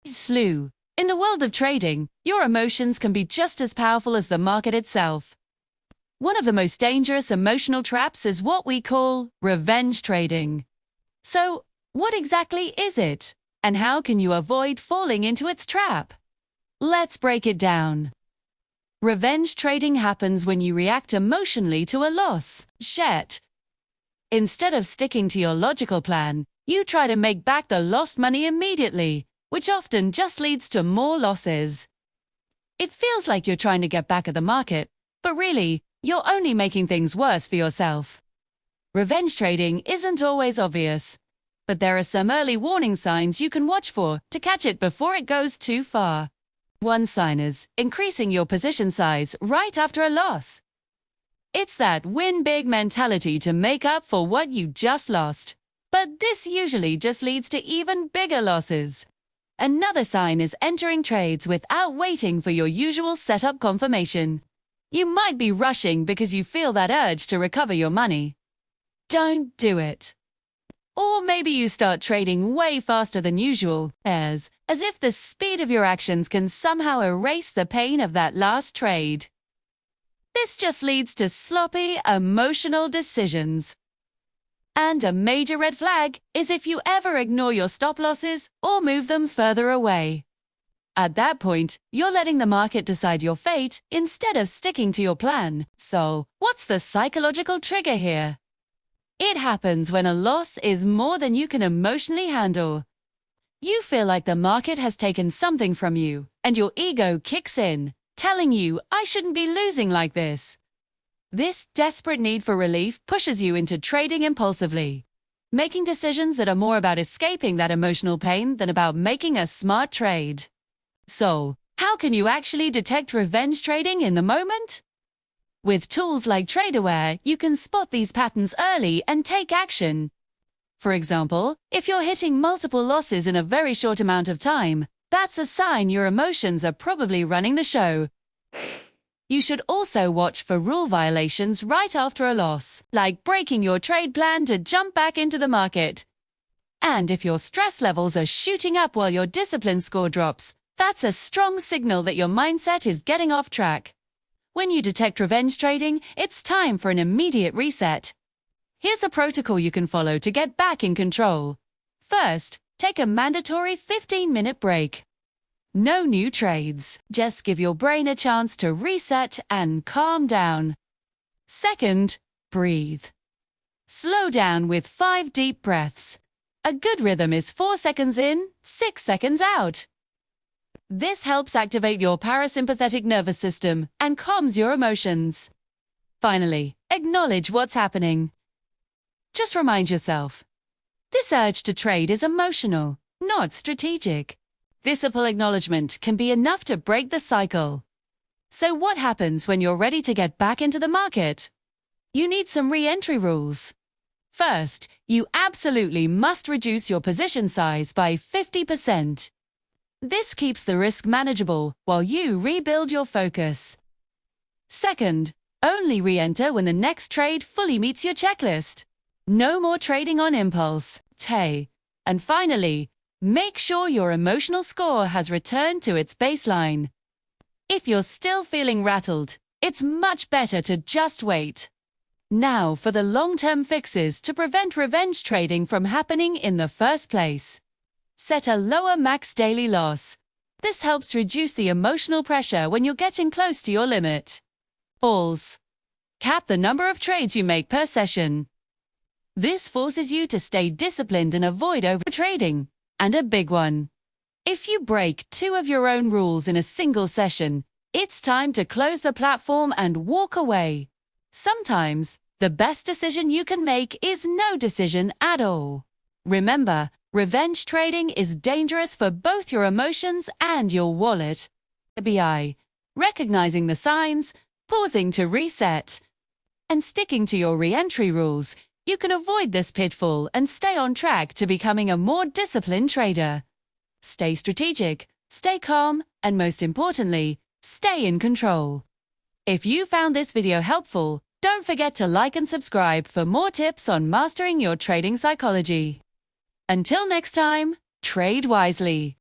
Slew. In the world of trading, your emotions can be just as powerful as the market itself. One of the most dangerous emotional traps is what we call revenge trading. So, what exactly is it? And how can you avoid falling into its trap? Let's break it down. Revenge trading happens when you react emotionally to a loss. Shit. Instead of sticking to your logical plan, you try to make back the lost money immediately, which often just leads to more losses. It feels like you're trying to get back at the market, but really, you're only making things worse for yourself. Revenge trading isn't always obvious, but there are some early warning signs you can watch for to catch it before it goes too far. One sign is increasing your position size right after a loss. It's that win big mentality to make up for what you just lost. But this usually just leads to even bigger losses. Another sign is entering trades without waiting for your usual setup confirmation. You might be rushing because you feel that urge to recover your money. Don't do it. Or maybe you start trading way faster than usual, as if the speed of your actions can somehow erase the pain of that last trade. This just leads to sloppy, emotional decisions. And a major red flag is if you ever ignore your stop losses or move them further away. At that point, you're letting the market decide your fate instead of sticking to your plan. So, what's the psychological trigger here? It happens when a loss is more than you can emotionally handle. You feel like the market has taken something from you, and your ego kicks in, telling you, I shouldn't be losing like this. This desperate need for relief pushes you into trading impulsively, making decisions that are more about escaping that emotional pain than about making a smart trade. So, how can you actually detect revenge trading in the moment? With tools like TradeAware, you can spot these patterns early and take action. For example, if you're hitting multiple losses in a very short amount of time, that's a sign your emotions are probably running the show. You should also watch for rule violations right after a loss, like breaking your trade plan to jump back into the market. And if your stress levels are shooting up while your discipline score drops, that's a strong signal that your mindset is getting off track. When you detect revenge trading, it's time for an immediate reset. Here's a protocol you can follow to get back in control. First, take a mandatory 15-minute break. No new trades. Just give your brain a chance to reset and calm down. Second, breathe. Slow down with 5 deep breaths. A good rhythm is 4 seconds in, 6 seconds out. This helps activate your parasympathetic nervous system and calms your emotions. Finally, acknowledge what's happening. Just remind yourself, this urge to trade is emotional, not strategic. This simple acknowledgement can be enough to break the cycle. So what happens when you're ready to get back into the market? You need some re-entry rules. First, you absolutely must reduce your position size by 50%. This keeps the risk manageable while you rebuild your focus. Second, only re-enter when the next trade fully meets your checklist. No more trading on impulse. And finally, make sure your emotional score has returned to its baseline. If you're still feeling rattled, it's much better to just wait. Now for the long-term fixes to prevent revenge trading from happening in the first place. Set a lower max daily loss. This helps reduce the emotional pressure when you're getting close to your limit. Balls. Cap the number of trades you make per session. This forces you to stay disciplined and avoid overtrading. And a big one. If you break 2 of your own rules in a single session, it's time to close the platform and walk away. Sometimes, the best decision you can make is no decision at all. Remember, revenge trading is dangerous for both your emotions and your wallet. BI. Recognizing the signs, pausing to reset, and sticking to your re-entry rules, you can avoid this pitfall and stay on track to becoming a more disciplined trader. Stay strategic, stay calm, and most importantly, stay in control. If you found this video helpful, don't forget to like and subscribe for more tips on mastering your trading psychology. Until next time, trade wisely.